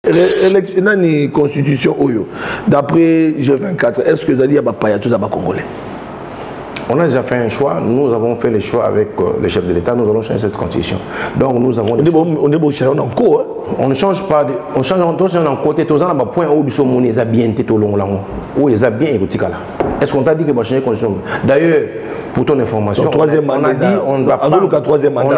Une constitution d'après G24, est-ce que vous allez à tous les Congolais? On a déjà fait un choix, nous avons fait le choix avec le chef de l'État, nous allons changer cette constitution. Donc nous avons... On est bon changer en cours. On ne change pas, on change en côté, tous en point où ils sont monés, ils ont bien été tout long là, où ils ont bien écouté là. Est-ce qu'on t'a dit que va changer la constitution? D'ailleurs, pour ton information, on a dit, on n'a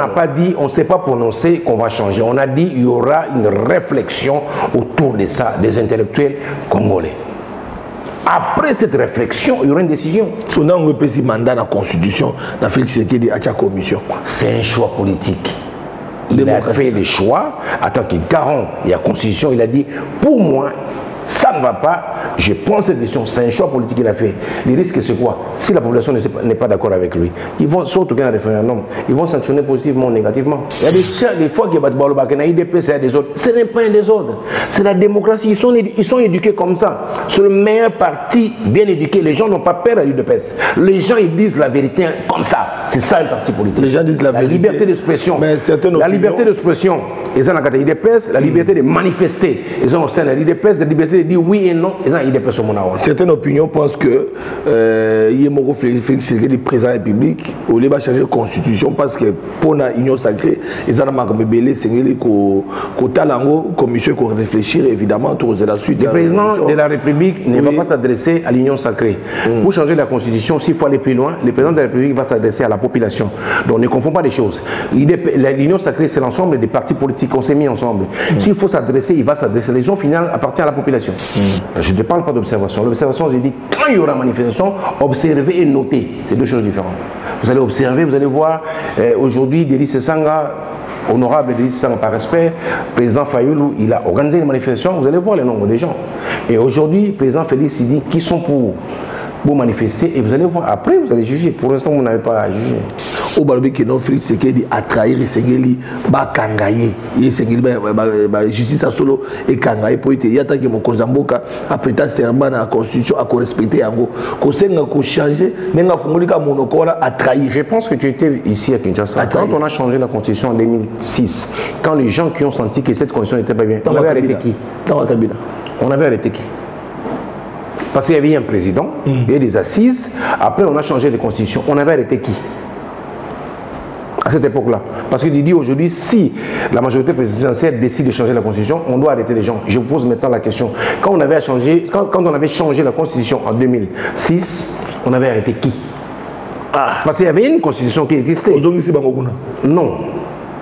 pas dit, on ne s'est pas prononcé qu'on va changer. On a dit qu'il y aura une réflexion autour de ça, des intellectuels congolais. Après cette réflexion, il y aura une décision. Si on a un mandat dans la Constitution, dans la commission. C'est un choix politique. Il a fait le choix, en tant que garant de la Constitution, il a dit, pour moi, ça ne va pas, je prends cette décision, c'est un choix politique qu'il a fait. Le risque c'est quoi? Si la population n'est pas d'accord avec lui, ils vont surtout gagner un référendum, ils vont sanctionner positivement ou négativement. Il y a des fois qu'il y a des IDP, c'est des autres. Ce n'est pas un désordre, c'est la démocratie, ils sont éduqués comme ça. C'est le meilleur parti, bien éduqué, les gens n'ont pas peur à l'UDPS. Les gens ils disent la vérité comme ça, c'est ça un parti politique. Les gens disent la vérité. Liberté d'expression, la liberté d'expression, ils ont la l'UDPS, la liberté de manifester, ils ont aussi la l'UDPS, la liberté de dire oui et non, ils ont l'UDPS au monde. Certaines opinions pensent que Félix Tshisekedi, président de la République, au lieu de changer la constitution parce que pour l'union sacrée, ils ont comme belé, c'est que commission pour réfléchir évidemment autour de la suite. Le président de la République ne va pas s'adresser à l'union sacrée. Pour changer la constitution, s'il faut aller plus loin, le président de la République va s'adresser à la population. Donc ne confond pas les choses. L'union sacrée, c'est l'ensemble des partis politiques qu'on s'est mis ensemble. S'il faut s'adresser, il va s'adresser. Les gens finales appartiennent à la population. Je ne parle pas d'observation. L'observation, j'ai dit, quand il y aura manifestation, observer et noter. C'est deux choses différentes. Vous allez observer, vous allez voir, aujourd'hui, Delis Sanga, honorable Delis Sanga par respect, président Fayoulou, il a organisé une manifestation, vous allez voir le nombre de gens. Et aujourd'hui, président Félix, il dit, qui sont pour manifester, et vous allez voir, après, vous allez juger. Pour l'instant, vous n'avez pas à juger. Au Balobi qui non Félix Tshisekedi a trahir Sengeli ba kangaye et Sengeli ba justice à solo et kangaye pour être yata que mon Kozamboka a prêté serment à la constitution à respecter yango ko senga ko changer nenga fungulika monokola a trahir. Je pense que tu étais ici à Kinshasa quand on a changé la constitution en 2006, quand les gens qui ont senti que cette constitution n'était pas bien, on avait arrêté qui? On avait arrêté qui? Parce qu'il y avait un président, il y avait des assises, après on a changé de constitution, on avait arrêté qui? À cette époque-là. Parce qu'il dit aujourd'hui, si la majorité présidentielle décide de changer la constitution, on doit arrêter les gens. Je vous pose maintenant la question. Quand on avait changé la constitution en 2006, on avait arrêté qui? Parce qu'il y avait une constitution qui existait. Non.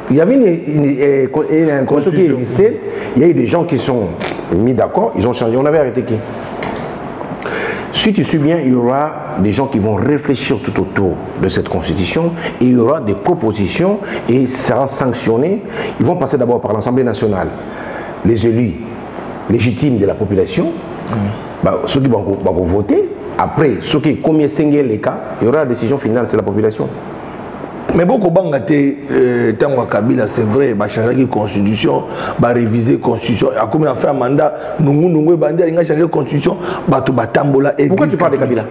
Il y avait une constitution qui existait, il y a eu des gens qui sont mis d'accord, ils ont changé. On avait arrêté qui? Si tu suis bien, il y aura des gens qui vont réfléchir tout autour de cette constitution et il y aura des propositions et ça sera sanctionné. Ils vont passer d'abord par l'Assemblée nationale, les élus légitimes de la population, ceux qui vont voter. Après, ceux qui, combien les cas, il y aura la décision finale, c'est la population. Mais beaucoup de temps Kabila, c'est vrai, il a changé la constitution, il a révisé la constitution. Comme il a fait un mandat, il a changé la constitution, Pourquoi tu parles de Kabila?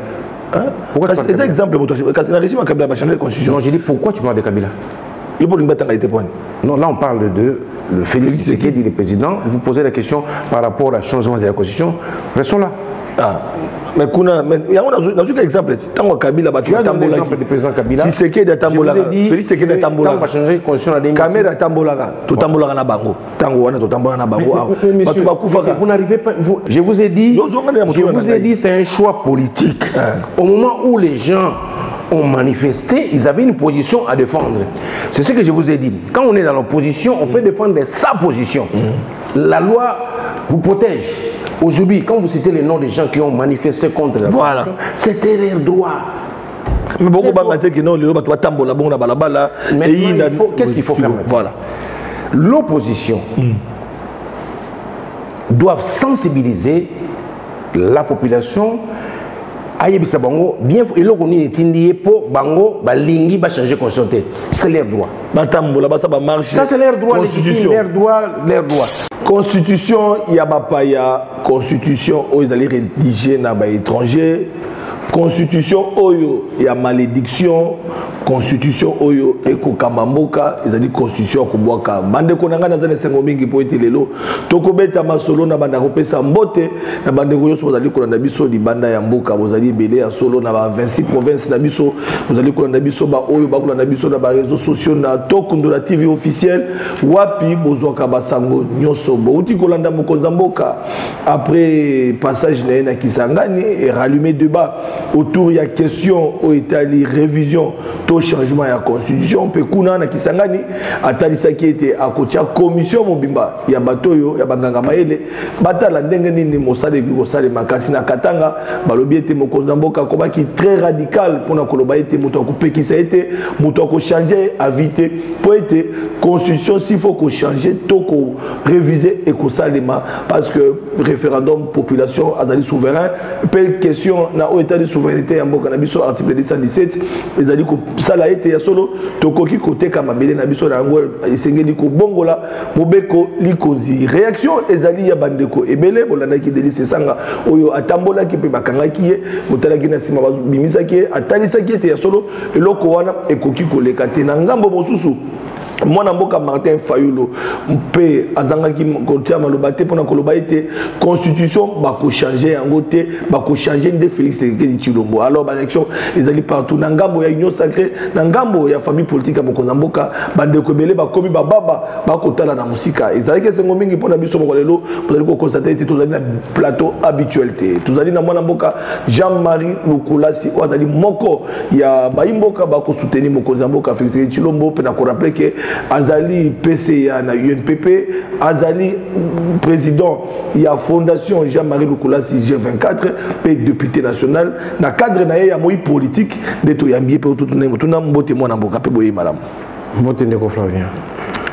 C'est un exemple. Quand il a réussi, Kabila a changé la constitution. Non, j'ai dit pourquoi tu parles de Kabila? Non, là on parle de Félix Tshisekedi, le président. Vous posez la question par rapport à changement de la constitution. Restons là. Mais il y a un exemple. Tant que Kabila a changé l'exemple du président Kabila. Tshisekedi a Tambola. Félix Tshisekedi a Tambola. Tant que changé la constitution en 2006. Kamera a Tambola. Tout Tambola na bango. Tango na tout Tambola na bango. Vous n'arrivez pas. Je vous ai dit. C'est un choix politique. Au moment où les gens ont manifesté, ils avaient une position à défendre. C'est ce que je vous ai dit. Quand on est dans l'opposition, on peut défendre sa position. La loi vous protège. Aujourd'hui, quand vous citez les noms des gens qui ont manifesté contre la constitution, c'était leur droit. Mais beaucoup de qui non, mais qu'est-ce qu'il faut faire maintenant? Voilà. L'opposition doit sensibiliser la population. Ayebisa bango bien eloko ni etindi po bango balingi ba changer constitution, c'est leur droit. Ça c'est leur droit, leur droit. Constitution, il y a pas constitution où ils allaient rédiger na ba étranger. constitution oyo ya malédiction, constitution oyo eko kamamboka, ezali constitution kubwaka. Bande konanga na zane sengo mingi po ete lelo. Toko beta masolo na banda kopesa mbote na bande koyo so zali kolanda biso di banda ya mboka, bozali belé ya solo na ba 26 provinces na biso, bozali kolanda biso ba oyo ba kolanda biso na ba réseaux sociaux na Tokundo la TV officielle, wapi bozwaka basango nyoso bouti kolanda mokonza mboka. Après passage na Kisangani et rallumer débat autour ya question au Italie révision to changement ya constitution pe kuna na Kisangani atalisa ki était à kotia commission mobimba ya batoyo ya banganga maele batala ndenge nini mosale ki kosale makasi na Katanga balobi ete mokonza mboka koba ki très radical pona koloba ete moto akopekisa ete moto ko changer avité po ete constitution s'il faut ko changer to ko réviser et ko salema parce que référendum population azali souverain pe question na au état de souveraineté ya mboka na biso article 217 ezali ko sala ete ya solo tokoki côté kama belé na biso na ngo esengeli ko bongola mobeko likonzi réaction ezali ya bandeko ebele bolanda ki delice sanga oyo atambola ki pe bakanga ki ye motalaki na sima bimisa ki atalisa ki ete ya solo eloko wana ekoki koleka te na ngambo mosusu mwana mboka Martin Fayulu mpe azangaki kotia maloba te pona koloba ete constitution bako changer yango te bako changer de Félix Tshisekedi Tshilombo. Alors ba élection ezali partout na ngambo ya union sacrée na ngambo ya famille politique ya mokonza mboka bande ko belé bakomi bababa bakotala na musika ezali ke sengo mingi pona biso moko lelo pozali ko constater ete tozali na plateau habituel te tozali na mwana mboka Jean-Marie Lukulasi ozali moko ya baimboka bako soutenir mokonza mboka Félix Tshisekedi Tshilombo pe na ko rappeler que Azali PCA na UNPP, Azali président il y a fondation Jean-Marie Lukulasi G24 pe député national na cadre na ya moi politique de to yambié pe tout na mbote mwana mboka pe boye malam mbote ndeko Flavien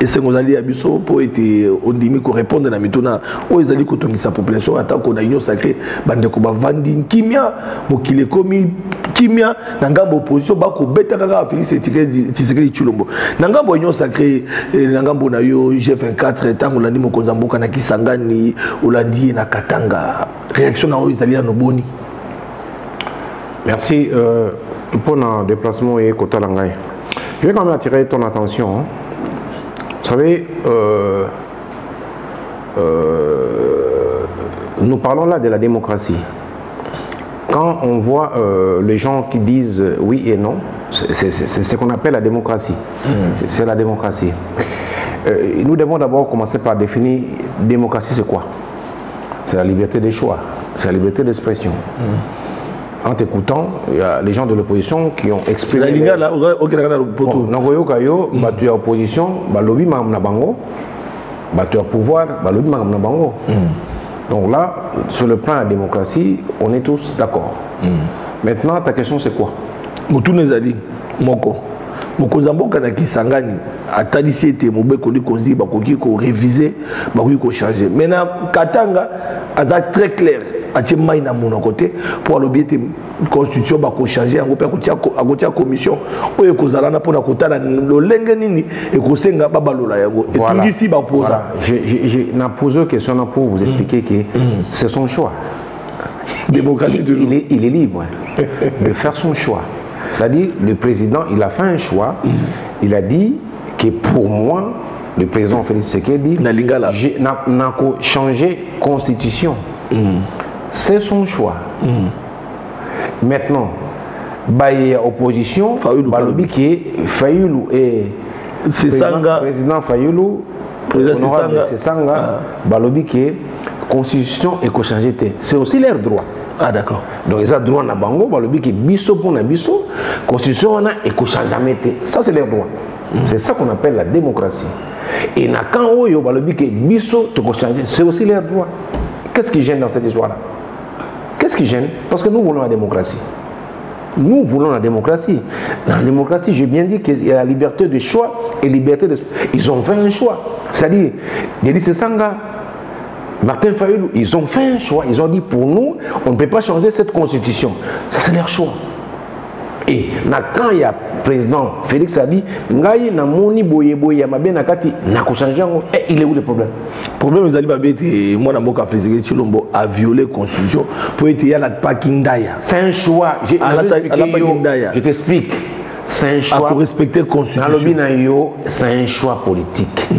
et c'est qu'on allait à biso pour être ondimi ko répondre na mituna o ezali ko tongisa population ata ko na union sacrée bande ko ba vandi kimia mokile komi kimia na ngambo opposition ba ko beta kaka Félix Tshisekedi Tshilombo na ngambo union sacrée na ngambo na yo G24 tango landi mokonza mboka na Kisangani olandi na Katanga réaction na o ezali no boni. Merci pour le déplacement et Kota Langai. Je vais quand même attirer ton attention. Vous savez, nous parlons là de la démocratie. Quand on voit les gens qui disent oui et non, c'est ce qu'on appelle la démocratie. C'est la démocratie. Nous devons d'abord commencer par définir démocratie, c'est quoi? C'est la liberté des choix, c'est la liberté d'expression. En t'écoutant, il y a les gens de l'opposition qui ont exprimé. La opposition, lobby na bango, pouvoir, lobby na bango. Donc là, sur le plan de la démocratie, on est tous d'accord. Maintenant, ta question c'est quoi? Mutunezali, moko. Mokonza mboka na Kisangani atalisi ete mobeko likonzi bakoki ko réviser, bakoki ko changer. Maintenant Katanga aza très clair. Atie mai na mon côté pour l'objectif constitution ba ko changer yango pe akotia commission oyo kozala na pona kotala lolenge nini e kosenga babalola yango et tout ici ba posa j'ai na posé une question pour vous expliquer que c'est son choix. Démocratie toujours. Il est libre de faire son choix. C'est-à-dire le président il a fait un choix, il a dit que pour moi le président Félix Tshisekedi n'a qu'à changer constitution. C'est son choix. Maintenant, il y a opposition, Balobi qui est Fayulu et président Fayulu, Balobi qui est constitution et changer. C'est aussi leur droit. Ah d'accord. Donc ils ont droit à Bango, Balobi qui est biso pour biso, constitution et changer. Ça c'est leur droit. C'est ça qu'on appelle la démocratie. Et quand Oyo Balobi qui est biso to changer, c'est aussi leur droit. Qu'est-ce qui gêne dans cette histoire-là? Qu'est-ce qui gêne? Parce que nous voulons la démocratie. Nous voulons la démocratie. Dans la démocratie, j'ai bien dit qu'il y a la liberté de choix et liberté de... Ils ont fait un choix. C'est-à-dire, Délice Sanga, Martin Fayulu, ils ont fait un choix. Ils ont dit, pour nous, on ne peut pas changer cette constitution. Ça, c'est leur choix. Et quand il y a président Félix a dit, ngai na moni boye ya mabe na kati na ko changer il est où le problème? Problème ils allaient moi na mboka Félix Tshilombo a violé la constitution pour être ya la pakindaya. C'est un choix. Je t'explique. C'est un choix. Pour respecter la constitution. C'est un choix politique.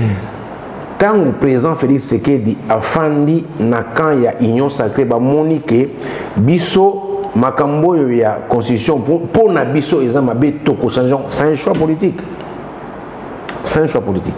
Quand le président Félix Tshisekedi a fandi na quand il y a union sacrée ba monique biso makambo ya constitution pour na biso ezamabe toko changeant, c'est un choix politique. C'est un choix politique.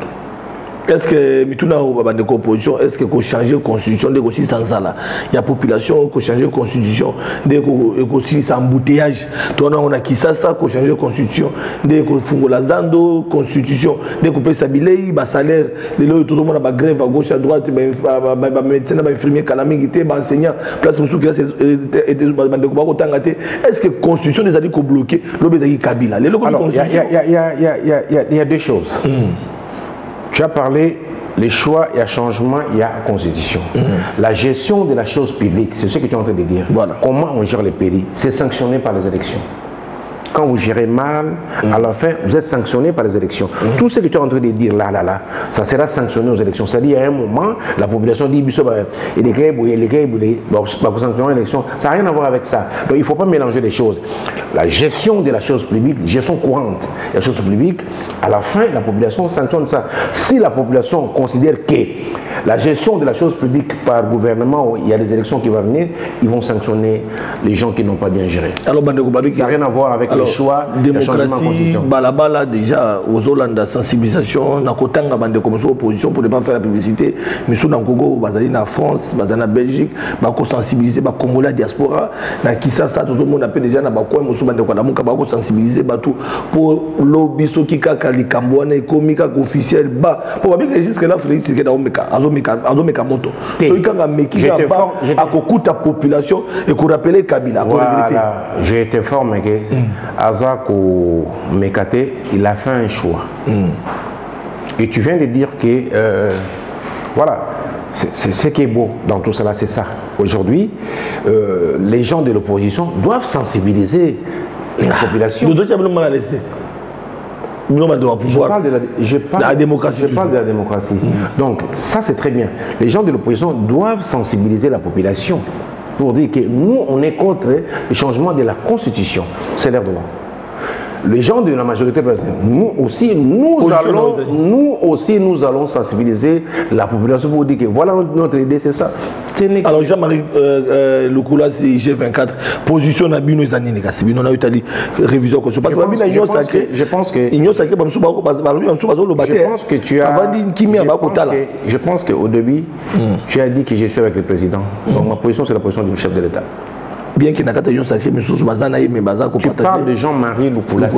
Est-ce que mituna de opposition, est-ce que faut changer la constitution de aussi sans ça là? Il y a population qui changer la constitution de aussi sans embouteillage. Toi on a qui ça faut changer la constitution de fungola zando constitution de couper sabilei ba salaire de là tout le monde a grève à gauche à droite ba médecin ba infirmier calamité ba enseignant place musu qui est est-ce que constitution des alliés bloqué l'obézaki Kabila alors il y a deux choses. Tu as parlé les choix, il y a changement, il y a constitution. La gestion de la chose publique, c'est ce que tu es en train de dire. Voilà. Comment on gère les pays? C'est sanctionné par les élections. Quand vous gérez mal, à la fin, vous êtes sanctionné par les élections. Tout ce que tu es en train de dire là, ça sera sanctionné aux élections. C'est-à-dire, à un moment, la population dit ça n'a rien à voir avec ça. Donc, il ne faut pas mélanger les choses. La gestion de la chose publique, gestion courante de la chose publique, à la fin, la population sanctionne ça. Si la population considère que la gestion de la chose publique par gouvernement, il y a des élections qui vont venir, ils vont sanctionner les gens qui n'ont pas bien géré. Alors, ça n'a rien à voir avec le choix démocratie, balabala déjà aux Hollandais sensibilisation, na kotanga bande comme opposition pour ne pas faire la publicité, mais sous dans Congo, bazali na France, bazali na Belgique, ba ko sensibiliser ba Congolais diaspora, na Kisasa tout le monde appelle déjà na ba ko musu bande ko na muka ba ko sensibiliser ba tout pour lobby so kika likambwana ekomika officiel ba pour bien que jusque là Félix que da azomeka moto. So ikanga mekika ba akokuta population et ko rappeler Kabila ko regretter. J'ai été formé que Azako Mekate, il a fait un choix. Et tu viens de dire que, voilà, c'est ce qui est beau dans tout cela, c'est ça. Aujourd'hui, les gens de l'opposition doivent sensibiliser la population. Je parle de la démocratie. Donc, ça c'est très bien. Les gens de l'opposition doivent sensibiliser la population pour dire que nous, on est contre le changement de la Constitution. C'est leur droit. Les gens de la majorité présidentielle, nous aussi, nous allons sensibiliser la population pour dire que voilà notre idée, c'est ça. Alors Jean-Marie Lukula, c'est G24, position à Bino Zanine, on a eu révision. Je pense qu'au début, tu as dit que je suis avec le président. Donc ma position, c'est la position du chef de l'État. Bien qu'il n'y ait pas de sacré, mais tu parles de Jean-Marie Lukula.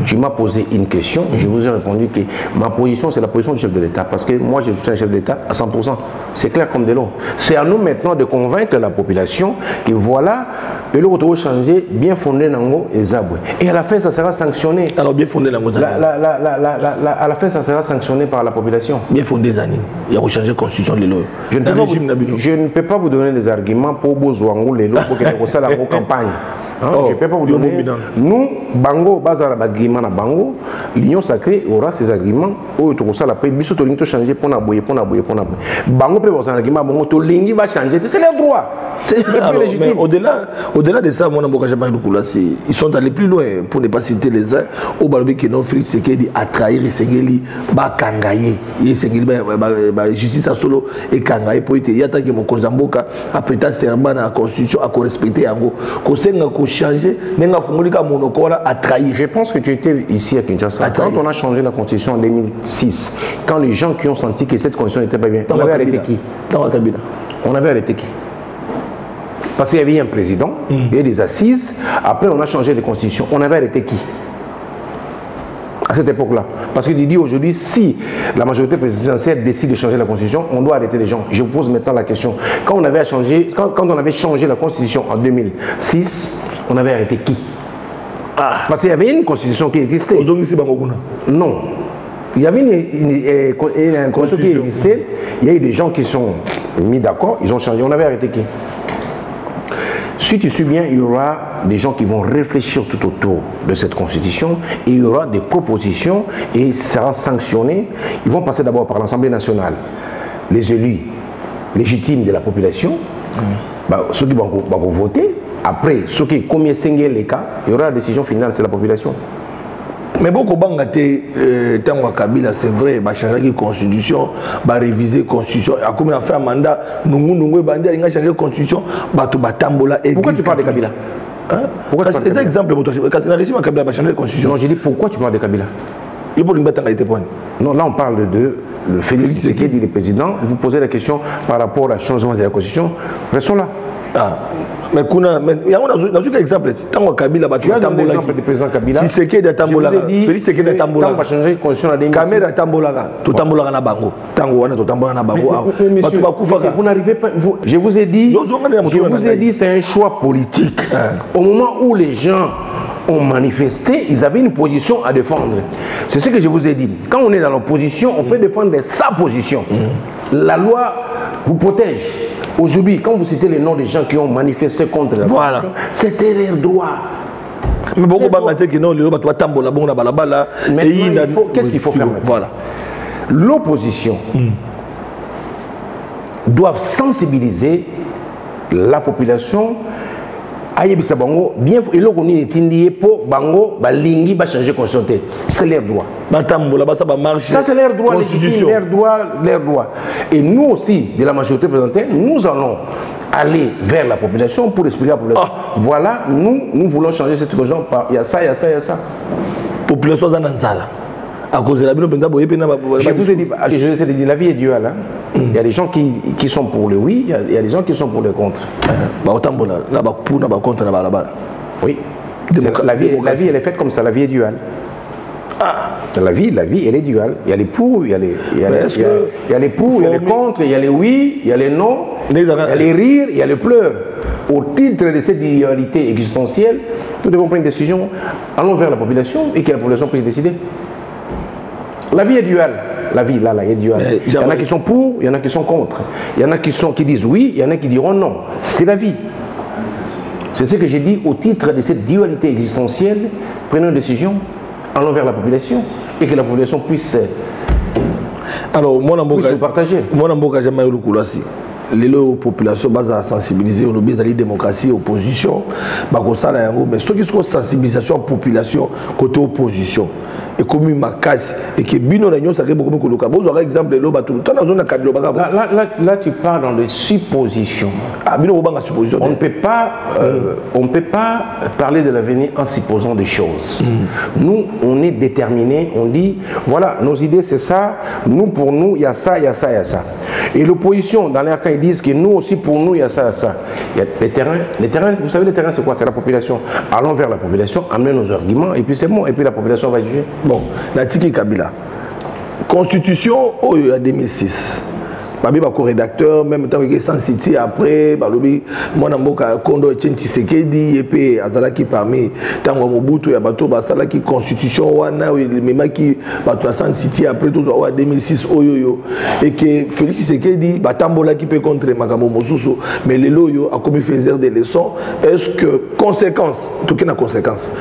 Tu m'as posé une question, je vous ai répondu que ma position, c'est la position du chef de l'État. Parce que moi, je suis un chef d'État à 100%. C'est clair comme de l'eau. C'est à nous maintenant de convaincre la population que voilà, le retour changé, bien fondé Nango et Zaboué. Et à la fin, ça sera sanctionné. Alors, bien fondé Nango à la fin, ça sera sanctionné par la population. Bien fondé Zani. Il y a changé la constitution de l'eau. Je ne peux pas vous donner des arguments pour Bozouangou, les lots, pour que la campagne. Je ne peux pas vous donner. Nous, Bango, Bazar Bagima, Bango, l'Union sacrée aura ses arguments. Où tu as la paix, Bissot, tu as changé pour Naboye. Bango peut avoir un argument, Bango, tu va changer. C'est leur droit. Mais au-delà de ça, mon amour, ils sont allés plus loin pour ne pas citer les uns. Au Balobi qui non Félix Tshisekedi a trahi Sengeli, ba Kangaye, Sengeli ba justice à solo et Kangaye pour être. Il y a tant que mon Konzamboka a prêté serment à la constitution à respecter Yango. Kosenga ko changer, nenga fungulika monokola a trahi. Je pense que tu étais ici à Kinshasa. Quand on a changé la constitution en 2006, quand les gens qui ont senti que cette constitution n'était pas bien, on avait arrêté qui? On avait arrêté qui? Parce qu'il y avait un président, il y avait des assises, après on a changé de constitution. On avait arrêté qui? À cette époque-là. Parce que tu dis aujourd'hui, si la majorité présidentielle décide de changer la constitution, on doit arrêter les gens. Je vous pose maintenant la question. Quand on avait changé la constitution en 2006, on avait arrêté qui? Parce qu'il y avait une constitution qui existait. Non. Il y avait une constitution qui existait, il y a eu des gens qui sont mis d'accord, ils ont changé. On avait arrêté qui? Si tu suis bien, il y aura des gens qui vont réfléchir tout autour de cette constitution et il y aura des propositions et ça sera sanctionné. Ils vont passer d'abord par l'Assemblée nationale, les élus légitimes de la population, ceux qui vont voter. Après, ceux qui combien les cas, il y aura la décision finale, c'est la population. Mais beaucoup de temps Kabila, c'est vrai, bah changer la constitution, bah réviser la constitution. Comme on a fait un mandat, nous bandi a changé la constitution, bah tout batambola. Pourquoi tu parles de Kabila? Pourquoi tu parles de Kabila? C'est exemple pour toi. Quand le régime Kabila va changer la constitution. Non, j'ai dit pourquoi tu parles de Kabila? Le problème a été point. Non, là on parle de le Félix Tshisekedi, le président. Vous posez la question par rapport au changement de la constitution. Restons là. Ah. Mais il y a un exemple. Tant Kabila va changer le président Kabila. Si c'est que de Tambola, Félix c'est que de Tambola. Va changer la constitution à 2006. Caméra Tambola, tout Tambola na bango. Tango wana tout Tambola na bango. Vous n'arrivez pas. Je vous ai dit, c'est un choix politique. Au moment où les gens ont manifesté, ils avaient une position à défendre. C'est ce que je vous ai dit. Quand on est dans l'opposition, on peut défendre sa position. La loi vous protège. Aujourd'hui, quand vous citez les noms des gens qui ont manifesté contre la voilà. C'était leur droit. Mais beaucoup de que non, qu'est-ce qu'il faut faire maintenant? Voilà. L'opposition doit sensibiliser la population ayebisa bango bien eloko nini tindi po bango balingi ba changer constitution. C'est leur droit. Ça c'est leur droit légitime, leur droit. Et nous aussi de la majorité présentée, nous allons aller vers la population pour expliquer à la population. Voilà, nous voulons changer cette constitution par il y a ça, il y a ça, il y a ça. Population zananzala. À cause de la je vous ai dit, la vie est duale. Hein? Il y a des gens qui sont pour le oui, il y a des gens qui sont pour le contre. Oui. La vie, elle est faite comme ça, la vie est duale. La vie, elle est duale. Il y a les pour, il y a les pour, il y a les contre, il y a les oui, il y a les non, il y a les rires, il y a les pleurs. Au titre de cette dualité existentielle, nous devons prendre une décision, allons vers la population et que la population puisse décider. La vie est duale. La vie, là, est duale. Il y en a qui sont pour, il y en a qui sont contre. Il y en a qui disent oui, il y en a qui diront non. C'est la vie. C'est ce que j'ai dit au titre de cette dualité existentielle. Prenons une décision, allons vers la population et que la population puisse se partager. Moi, je jamais eu le coulasi. Les populations basent sensibiliser on obéit à la démocratie opposition mais ceux qui sont sensibilisation population côté opposition et comme une casse et que bino réunion ça beaucoup beaucoup par exemple là tu parles dans des suppositions. On ne peut pas parler de l'avenir en supposant des choses. Nous on est déterminés, on dit voilà nos idées c'est ça, nous pour nous il y a ça, il y a ça, il y a ça. Et l'opposition dans l'air quand ils disent que nous aussi pour nous il y a ça, il y a ça. Il y a les terrains, vous savez les terrains c'est quoi? C'est la population. Allons vers la population, amenez nos arguments et puis c'est bon et puis la population va juger. Bon, la Tiki Kabila. Constitution en 2006. Babi bako rédacteur même temps que sans citer après balobi mwana mboka Kondo Etienne Tshisekedi et puis azalaki parmi tango Mobutu ya bato basalaki constitution wana memaki bato sans citer après tout en 2006 oyoyo et que Félix Tshisekedi batambola qui peut contre makambo mosusu mais les loyo a commis faire des leçons. Est-ce que conséquence tout qu'il y a conséquence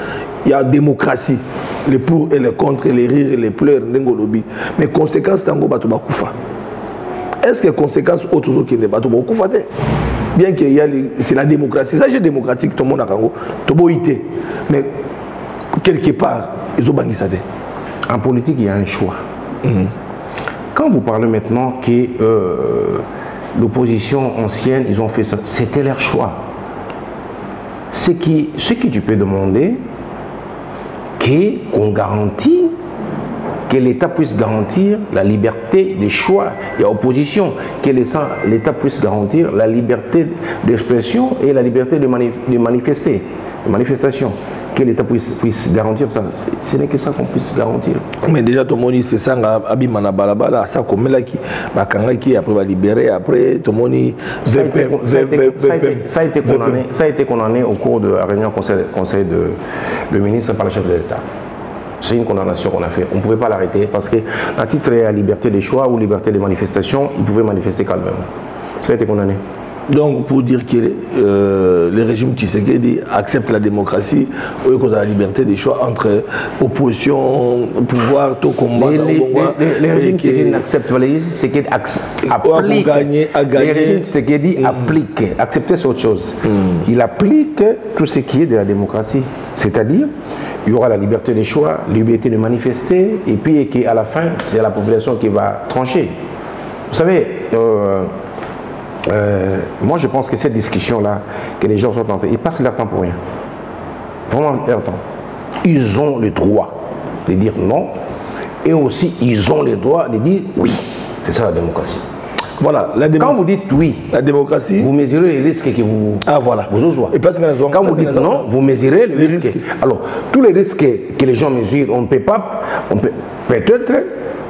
il y a démocratie les pour et les contre les rires et les pleurs ndengolobi mais conséquence tango bato bakufa. Est-ce que les conséquences autres qui ne pas tout beaucoup fait bien qu'il y a c'est la démocratie ça c'est démocratique tout le monde a kango tout boité mais quelque part ils ont banni ça. En politique il y a un choix. Quand vous parlez maintenant que l'opposition ancienne ils ont fait ça, c'était leur choix. Ce que tu peux demander qu'on garantit que l'État puisse garantir la liberté des choix. Il y a opposition. Que l'État puisse garantir la liberté d'expression et la liberté de manifester, de manifestation. Que l'État puisse garantir ça. Ce n'est que ça qu'on puisse garantir. Mais déjà, tout le monde c'est ça, Abimana Balabala, ça comme là qui après va libérer, après tout le monde ça a été condamné au cours de la réunion conseil de ministre par le chef de l'État. C'est une condamnation qu'on a fait. On ne pouvait pas l'arrêter parce qu'à titre de la liberté des choix ou liberté de manifestation, il pouvait manifester calmement. Ça a été condamné. Donc, pour dire que le régime Tshisekedi accepte la démocratie, la liberté des choix entre opposition, pouvoir, tout combat. Le régime Tshisekedi n'accepte pas les Tshisekedi applique. Le régime Tshisekedi applique. Accepter, c'est autre chose. Il applique tout ce qui est de la démocratie. C'est-à-dire, il y aura la liberté des choix, la liberté de manifester, et puis qu'à la fin, c'est la population qui va trancher. Vous savez, moi je pense que cette discussion-là, que les gens sont en train, ils passent leur temps pour rien. Vraiment leur temps. Ils ont le droit de dire non, et aussi ils ont le droit de dire oui. C'est ça la démocratie. Voilà, quand vous dites oui, la démocratie, vous mesurez les risques que vous Et parce que quand vous dites non, vous mesurez les risques. Alors, tous les risques que les gens mesurent, on ne peut pas, peut-être,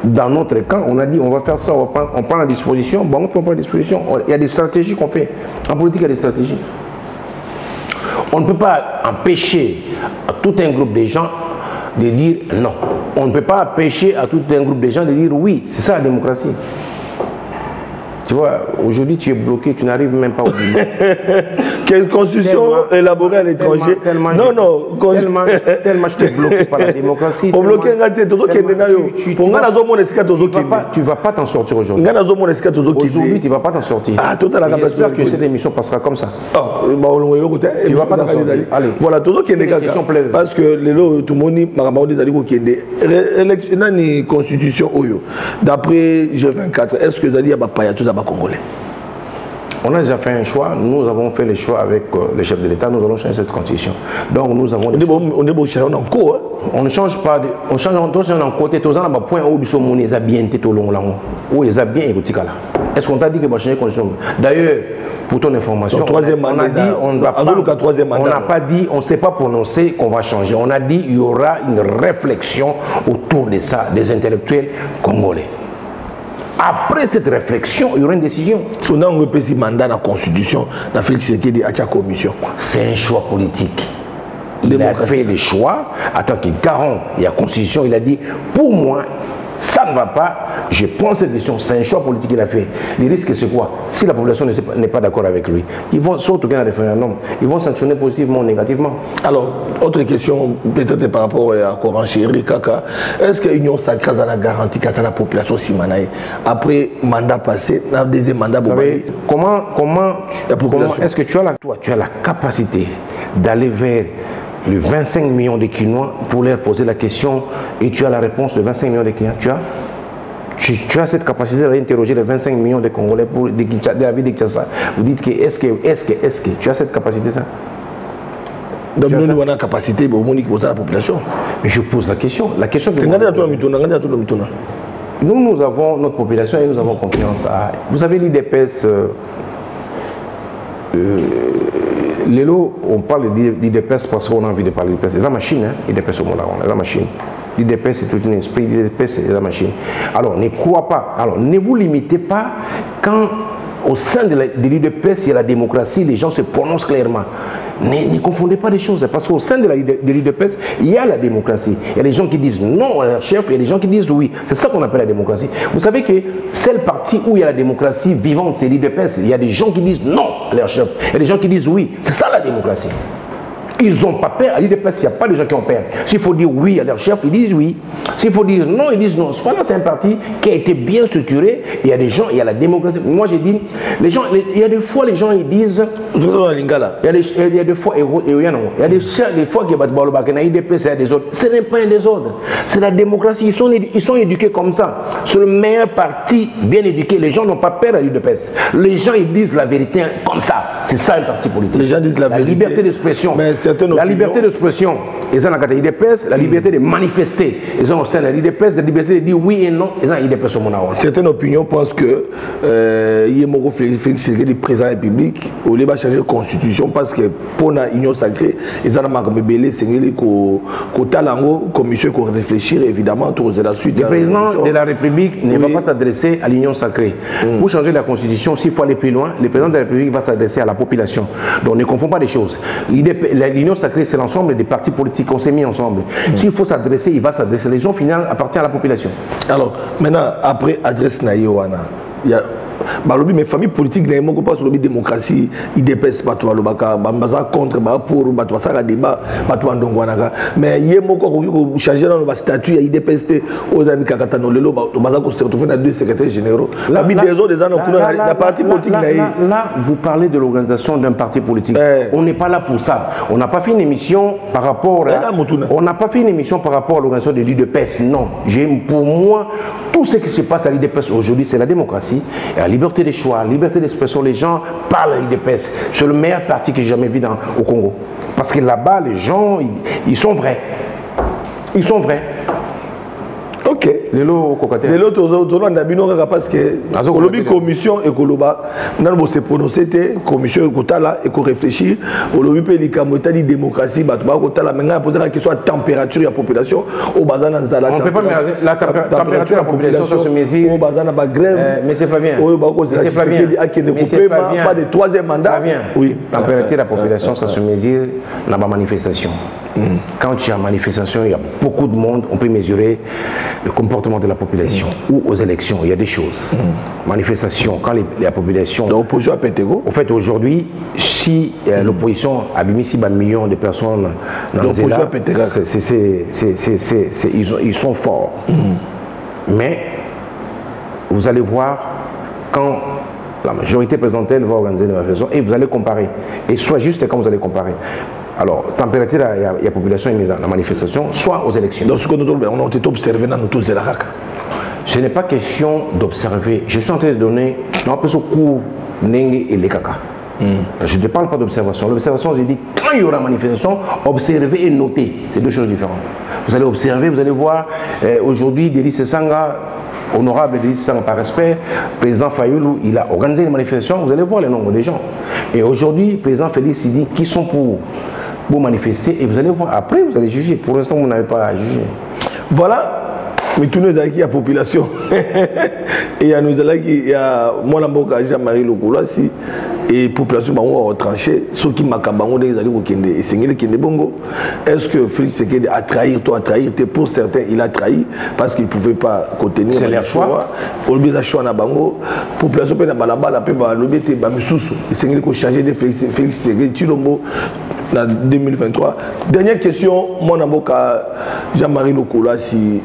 dans notre cas, on a dit on va faire ça, on prend la disposition, bon, on prend la disposition. Il y a des stratégies qu'on fait. En politique, il y a des stratégies. On ne peut pas empêcher à tout un groupe de gens de dire non. On ne peut pas empêcher à tout un groupe de gens de dire oui. C'est ça la démocratie. Tu vois, aujourd'hui tu es bloqué, tu n'arrives même pas au bout. Quelle constitution élaborée à l'étranger? Non, non, tellement je t'ai bloqué par la démocratie. On bloque un gâteau, tu ne vas pas t'en sortir aujourd'hui. Aujourd'hui, tu ne vas pas t'en sortir. Ah, tout à la j'espère que cette émission passera comme ça. Tu ne vas pas t'en sortir. Allez. Voilà, tout le monde parce que tout le monde dit une constitution. D'après G24, est-ce que vous allez à tout Congolais? On a déjà fait un choix, nous avons fait le choix avec le chef de l'État, nous allons changer cette constitution. Donc nous avons... On ne change pas, on change en côté, tous en point où ils sont bien tout long là, où ils sont bien écoutés là. Est-ce qu'on t'a dit que va changer la constitution? D'ailleurs, pour ton information, on a dit, on n'a pas dit, on ne s'est pas prononcé qu'on va changer. On a dit il y aura une réflexion autour de ça, des intellectuels congolais. Après cette réflexion, il y aura une décision. Si on a un mandat dans la Constitution, dans la commission. C'est un choix politique. Il a fait le choix, en tant que garant de la Constitution, il a dit, pour moi, ça ne va pas, je prends cette décision, c'est un choix politique qu'il a fait. Le risque, c'est quoi? Si la population n'est pas d'accord avec lui, ils vont surtout gagner un référendum, ils vont sanctionner positivement ou négativement. Alors, autre question, peut-être par rapport à Coran Chéri Kaka, est-ce que l'Union sacrée a la garantie qu'à la population simanaï après mandat passé, dans le deuxième mandat, vous savez, comment est-ce que tu as la capacité d'aller vers les 25 millions de Kinois pour leur poser la question et tu as la réponse de 25 millions de Kinois? Tu as cette capacité d'interroger les 25 millions de Congolais pour de la vie de Kinshasa. Vous dites que est-ce que tu as cette capacité ça? Donc nous avons la capacité pour poser la population. Mais je pose la question. La question que nous avons notre population et nous avons confiance à. Vous avez l'IDPS. Lélo, on parle d'IDPS parce qu'on a envie de parler d'IDPS. C'est la machine, hein, l'IDPS au monde, c'est la machine. L'IDPS, c'est tout un esprit, l'IDPS, c'est la machine. Alors, ne crois pas, alors ne vous limitez pas quand au sein de l'IDPS, il y a la démocratie, les gens se prononcent clairement. Ne confondez pas les choses, parce qu'au sein de l'IDPS, il y a la démocratie. Il y a des gens qui disent non à leur chef, il y a des gens qui disent oui. C'est ça qu'on appelle la démocratie. Vous savez que c'est le parti où il y a la démocratie vivante, c'est l'IDPS. Il y a des gens qui disent non à leur chef, il y a des gens qui disent oui. C'est ça la démocratie. Ils n'ont pas peur. À l'IDPS, il n'y a pas de gens qui ont peur. S'il faut dire oui à leur chef, ils disent oui. S'il faut dire non, ils disent non. Voilà, c'est un parti qui a été bien structuré. Il y a des gens, il y a la démocratie. Moi, j'ai dit, les gens, il y a des fois, les gens, ils disent. Il y a des fois, il y a des fois qu'il y a l'IDPS, il y a des autres. Ce n'est pas un désordre. C'est la démocratie. Ils sont éduqués comme ça. C'est le meilleur parti bien éduqué. Les gens n'ont pas peur à l'IDPS. Les gens, ils disent la vérité comme ça. C'est ça un parti politique. Les gens disent la vérité. Liberté d'expression. La liberté d'expression, ils ont la l'IDPS, la liberté de manifester, ils ont au sein de l'IDPS, la liberté de dire oui et non, ils ont l'IDPS au monde. Certaines opinions pensent que Yemoko Félix Tshisekedi, président de la République, au lieu de changer la constitution parce que pour l'union sacrée, ils ont un belé, c'est que commission qui réfléchir évidemment autour de la suite. Le président de la République ne va pas s'adresser à l'union sacrée. Pour changer la constitution, s'il faut aller plus loin, le président de la République va s'adresser à la population. Donc ne confond pas les choses. L'union sacrée, c'est l'ensemble des partis politiques qu'on s'est mis ensemble. S'il faut s'adresser, il va s'adresser. Les gens finales appartiennent à la population. Alors, maintenant, après adresse Naïwana, il y a balobi mais famille politique na moko pas lobby démocratie IDPS bato balobaka baza contre ba pour bato basaka débat bato ndongwanaka mais ye moko ko changer dans le statut ya IDPS aux amis kakatano lelo baza ko se retrouver dans deux secrétaires généraux la bi des autres des ans la parti politique là vous parlez de l'organisation d'un parti politique on n'est pas là pour ça on n'a pas fait une émission par rapport on n'a pas fait une émission par rapport à l'organisation de l'IDPS non pour moi tout ce qui se passe à l'IDPS aujourd'hui c'est la démocratie et la liberté de choix, la liberté d'expression. Les gens parlent à l'IDPS. C'est le meilleur parti que j'ai jamais vu au Congo. Parce que là-bas, les gens, ils sont vrais. Ils sont vrais. Ok. Lelo parce que la commission écoloba n'a se prononcer commission écotala et qu'on réfléchir au lobby pays la démocratie maintenant poser la question de la température de la population au bazar dans on ne peut pas mélanger la température de la population ça se mesure au bazar dans la grève mais c'est pas bien pas de troisième mandat oui température de la population ça se mesure dans la manifestation. Quand il y a manifestation, il y a beaucoup de monde, on peut mesurer le comportement de la population. Ou aux élections, il y a des choses. Manifestation, quand la population... L'opposition à Pétégo. En fait, aujourd'hui, si l'opposition a mis 6 millions de personnes dans le Zéla, ils sont forts. Mais, vous allez voir, quand la majorité présidentielle va organiser une manifestation, et vous allez comparer. Et soit juste quand vous allez comparer. Alors, température, il y a population mise dans la manifestation, soit aux élections. Donc, ce que nous on a observé dans nous tous les RAC. Ce n'est pas question d'observer. Je suis en train de donner un peu ce cours Nengue et les caca. Je ne parle pas d'observation. L'observation, j'ai dit, quand il y aura manifestation, observer et noter. C'est deux choses différentes. Vous allez observer, vous allez voir, aujourd'hui, Delis Sanga, honorable Delis Sanga par respect, président Fayoulou, il a organisé une manifestation, vous allez voir le nombre de gens. Et aujourd'hui, président Félix, il dit, qui sont pour manifester et vous allez voir, après vous allez juger. Pour l'instant, vous n'avez pas à juger. Voilà. Mais tout le monde a la population. Et il y a nous il y a moi Jean-Marie Lokola si et population ont tranché ceux qui m'accabango des allés au Kende et Sengeli Kende Bongo. Est-ce que Félix Sekedi a trahi pour certains il a trahi parce qu'il ne pouvait pas contenir c'est leur choix. Olbeza choix na bango population pe na balabala pe ba lobete ba misusu Sengeli ko changer de Félix Sekedi Chilombo en 2023. Dernière question, mon avocat Jean-Marie Lokola si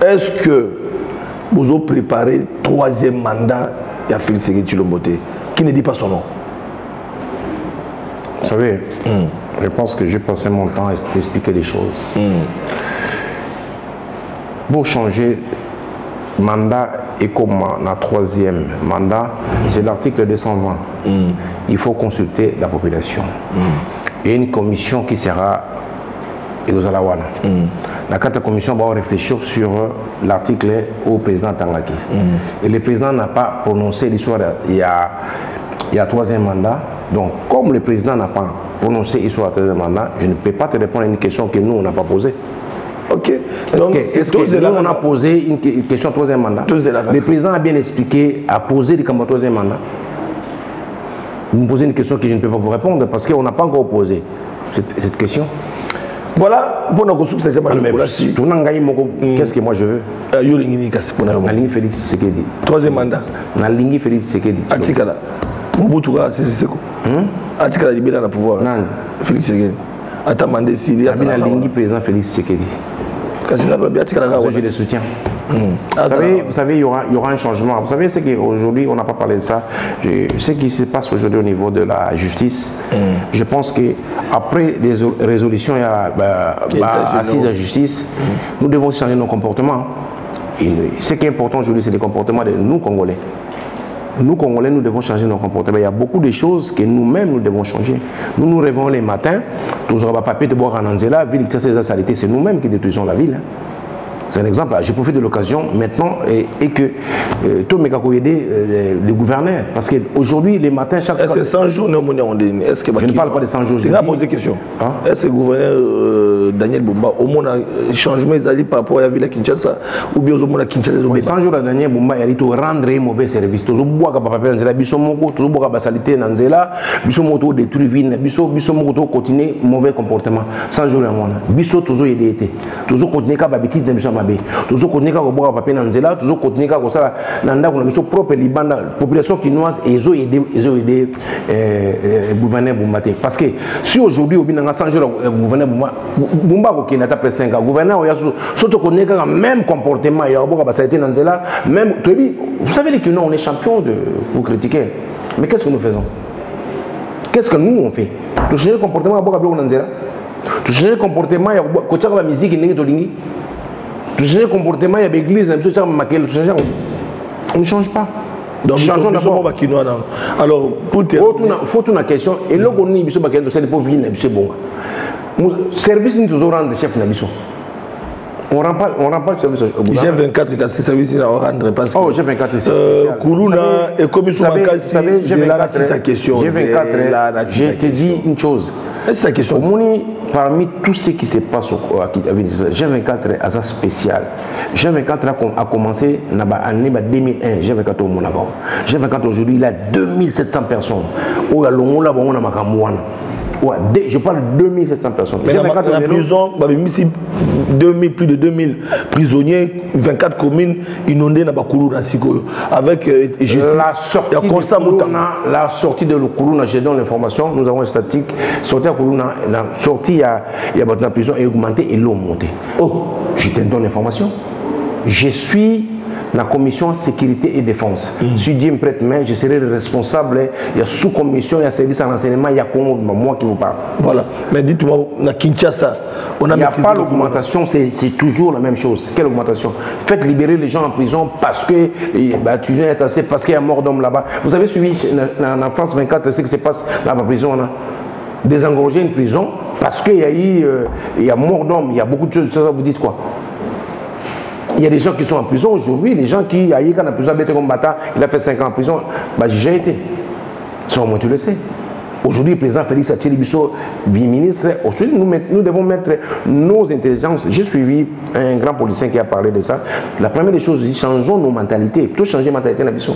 est-ce que vous avez préparé le troisième mandat de Félix Chilombo qui ne dit pas son nom? Vous savez, je pense que j'ai passé mon temps à expliquer les choses. Pour changer mandat et comme la troisième mandat, c'est l'article 220. Il faut consulter la population. Et une commission qui sera Egozalawana. La commission va réfléchir sur l'article au président Tangaki. Et le président n'a pas prononcé l'histoire il y a troisième mandat. Donc, comme le président n'a pas prononcé l'histoire du troisième mandat, je ne peux pas te répondre à une question que nous, on n'a pas posée. Ok. Est-ce que nous, on a posé une question au troisième mandat? Le président a bien expliqué, a posé le troisième mandat. Vous me posez une question que je ne peux pas vous répondre parce qu'on n'a pas encore posé cette question. Voilà, pour nous construire cette qu'est-ce que moi je veux? Nalingi Félix Sekedi. Troisième mandat. Nalingi Félix Sekedi. Atikala. Mobutuka, c'est Seko. Atikala libéré dans le pouvoir. Félix Sekedi. Atamandé Sili. Nalingi président Félix Sekedi. Je les soutiens. Vous savez, il y aura un changement. Vous savez, c'est qu'aujourd'hui, on n'a pas parlé de ça. Ce qui se passe aujourd'hui au niveau de la justice, je pense qu'après les résolutions assises à la justice, nous devons changer nos comportements. Et ce qui est important aujourd'hui, c'est le comportement de nous, Congolais. Nous, Congolais, nous devons changer nos comportements. Il y a beaucoup de choses que nous-mêmes, nous devons changer. Nous nous réveillons les matins, nous aurons pas de boire en Anzela, ville qui a saleté, c'est nous-mêmes qui détruisons la ville. C'est un exemple. Je profite de l'occasion maintenant et que tout le monde a aidé les gouverneurs. Parce qu'aujourd'hui, les matins, chaque fois. Est-ce que 100 jours, est-ce que je ne parle pas de 100 jours. Je vais poser une question. Est-ce que le gouverneur Daniel Bumba, au moins, un changement par rapport à la ville à Kinshasa ou bien au moins à Kinshasa? 100 jours, Daniel Bumba, il a dit rendre un mauvais service. Tout le monde a pas fait Nzela, tout le monde a salité Nzela, tout le monde a détruit la ville, tout le monde a continué mauvais comportement. 100 jours, tout le monde a continué à habiter dans mabe toujours continuer à boire papier dans nzela toujours continuer à ça nanda qu'on a son propre libanda population quinoise et ils ont aidé gouverner Boumbaté parce que si aujourd'hui au binanga 100 jours gouverner Boumba qui n'a pas 5 ans gouverner il y a surtout connaît quand même comportement il y a beaucoup ça a été dans nzela même vous savez que nous on est champion de vous critiquer mais qu'est-ce que nous faisons? Qu'est-ce que nous on fait? Tu changes le comportement à beaucoup dans nzela. Tu changes le comportement il y a quand la musique il tu changes le comportement il y a l'église on ne change pas. Donc changeons d'abord alors pour faut une question et là on est biso bakendo c'est pour venir biso bon service nous toujours rendre chef na biso on rend pas service G24 c'est service à rendre parce que G24 c'est Kuluna et commission G24 je te dis une chose c'est sa question parmi tout ce qui se passe avec G24 a ça spécial. G24 a commencé en année 2001. G24 au Monaco. G24 aujourd'hui il a 2700 personnes. Au Longola on a makamouana. Je parle de 2700 personnes. Mais dans la prison, plus de 2000 prisonniers, 24 communes inondées dans Bakoulou avec la sortie de Koulouna, j'ai donné l'information, nous avons une statistique, sortie à Koulouna, sortie il y a la prison est augmentée et l'eau montée. Oh, je te donne l'information. Je suis la commission sécurité et défense. Si Dieu me prête main, je serai le responsable. Il y a sous-commission, il y a service à l'enseignement, il y a moi qui vous parle. Voilà. Mais dites-moi, à Kinshasa, il n'y a pas l'augmentation, c'est toujours la même chose. Quelle augmentation? Faites libérer les gens en prison parce que tu viens être assez, parce qu'il y a mort d'homme là-bas. Vous avez suivi en France 24 ce qui se passe dans la prison. On a désengorgé une prison parce qu'il y a eu il y a mort d'homme, il y a beaucoup de choses. Ça, vous dites quoi? Il y a des gens qui sont en prison aujourd'hui, les gens qui aillent quand on a prison, il a fait 5 ans en prison, j'ai été. Ça au moins tu le sais. Aujourd'hui, le président Félix Attiélibiso, ministre, aujourd'hui nous devons mettre nos intelligences. J'ai suivi un grand politicien qui a parlé de ça. La première des choses, changeons nos mentalités. Plutôt changer la mentalité de la mission.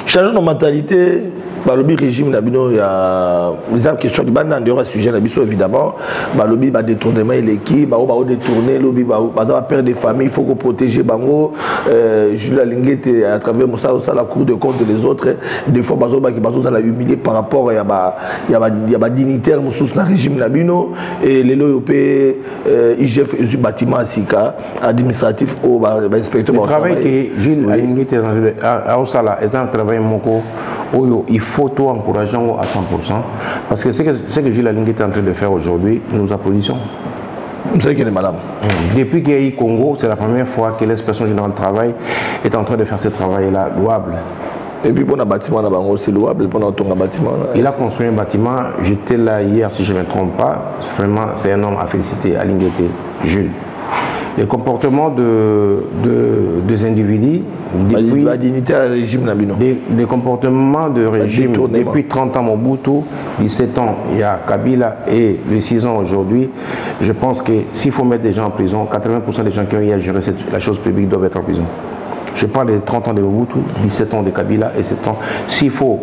Changeons nos mentalités. Le régime, il y a des questions qui sont sujet évidemment. Le détournement, il est qui? Détourner, la perte des familles, il faut protéger. Jules Linguette, à travers la Cour de compte des autres, des fois, ils sont humiliés par rapport à des dignitaires dans le régime. Et les Européens, IGF, les bâtiments administratifs, inspecteurs. Le travail que Jules Linguette a travaillé, il faut tout encourager à 100% parce que ce que Gilles Linguette est en train de faire aujourd'hui, nous applaudissons. Vous savez qu'il est malade. Depuis qu'il y a eu Congo, c'est la première fois que l'inspection générale du travail est en train de faire ce travail-là louable. Et puis pour un bâtiment, c'est louable. Pour un bâtiment. Il a construit un bâtiment, j'étais là hier si je ne me trompe pas. Vraiment, c'est un homme à féliciter, à Linguette, Jules. Les comportements des individus, depuis, les comportements de régime, depuis 30 ans Mobutu, 17 ans il y a Kabila et les 6 ans aujourd'hui, je pense que s'il faut mettre des gens en prison, 80% des gens qui ont eu à gérer la chose publique doivent être en prison. Je parle des 30 ans de Mobutu, 17 ans de Kabila et 7 ans. S'il faut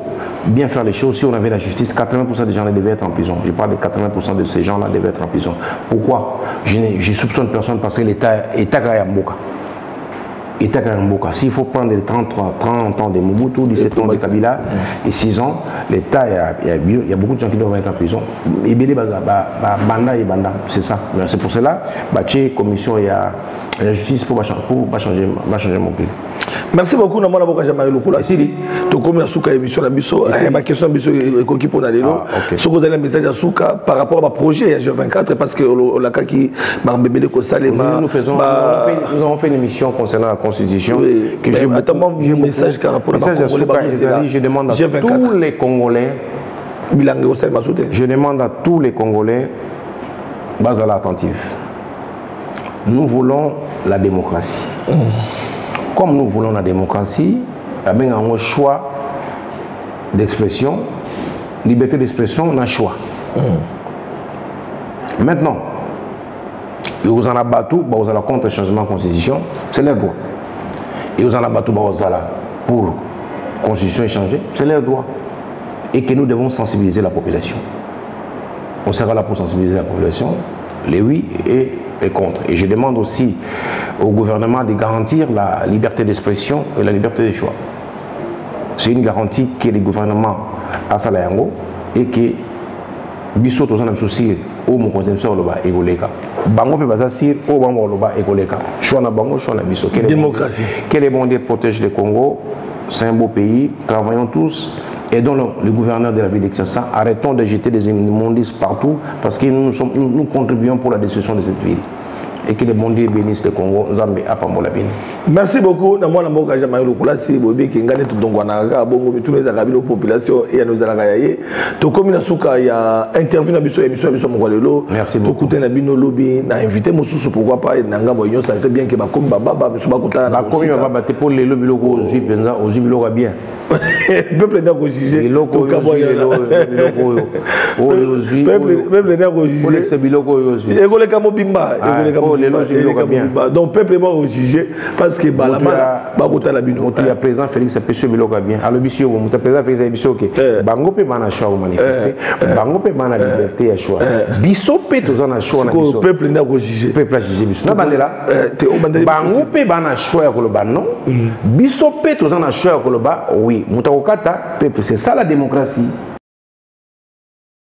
bien faire les choses, si on avait la justice, 80% des gens devaient être en prison. Je parle de 80% de ces gens-là devaient être en prison. Pourquoi? Je soupçonne personne parce que l'État est à Mboka. S'il faut prendre les 30 ans de Mobutu, 17 ans de Kabila et 6 ans, l'État, il y a beaucoup de gens qui doivent être en prison. Et c'est ça. C'est pour cela que la commission et la justice pour changer mon pays. Merci beaucoup. Je suis comme la souka émission la biso. Ma question biso est pour aller là. Ce que vous avez un message à souka par rapport à ma projet G24 parce que la qui m'a bébé de Kosalema. Nous avons fait une émission concernant la Constitution. Que j'ai un message par rapport à je demande à tous les Congolais. Je demande à tous les Congolais, Bazala attentif. Nous voulons la démocratie. Comme nous voulons la démocratie, il y a un choix d'expression, liberté d'expression, on a un choix. Maintenant, vous en avez battu, vous allez contre le changement de constitution, c'est leur droit. Et vous en avez battu, vous allez pour la constitution changer, c'est leur droit. Et que nous devons sensibiliser la population. On sera là pour sensibiliser la population, les oui et est contre. Et je demande aussi au gouvernement de garantir la liberté d'expression et la liberté de choix. C'est une garantie que le gouvernement a ça et que biso to sana souci au mon conception loba egoleka bango pe bazasir au bango loba egoleka choix na bango choix na biso démocratie que les bons protègent le Congo. C'est un beau pays, travaillons tous, aidons le gouverneur de la ville de Kinshasa, arrêtons de jeter des immondices partout parce que nous contribuons pour la destruction de cette ville. Et que les bons dieux bénissent le Congo, Zambé, Apambolabine. Merci beaucoup. Dans mon amour, j'ai eu le coup là, c'est Bobé qui gagne tout donc on a bon tous les Arabes, population et à nos Arabes. To comme na souka il y a interview na biso émission mon lelo. Merci beaucoup. Écoutez na bino lobby, na invité Mosusu pourquoi pas na ngamo union ça très bien que ba comme baba monsieur ba kota. Ba comme baba te pour les lobby loko aux penza aux biloko bien. Peuple n'a pas jugé. Biloko biloko peuple n'a pas jugé. Pour l'ex biloko yosi. Egole kamo bimba, egole kamo bien. Donc peuple va au juger parce que balama ba kota la bino. Il y a président Félix Apesio biloko bien. Alors bisio vous muta président Félix Apesio que bango pe bana choix au manifester, bango pe bana liberté à choix. Biso pe tozana na choix na biso. Peuple n'a pas jugé. Peuple a jugé biso. Na bandela. Bango pe bana choix ko loba non. Biso pe tozana na choix ko loba oui. Mutakokata peuple, c'est ça la démocratie.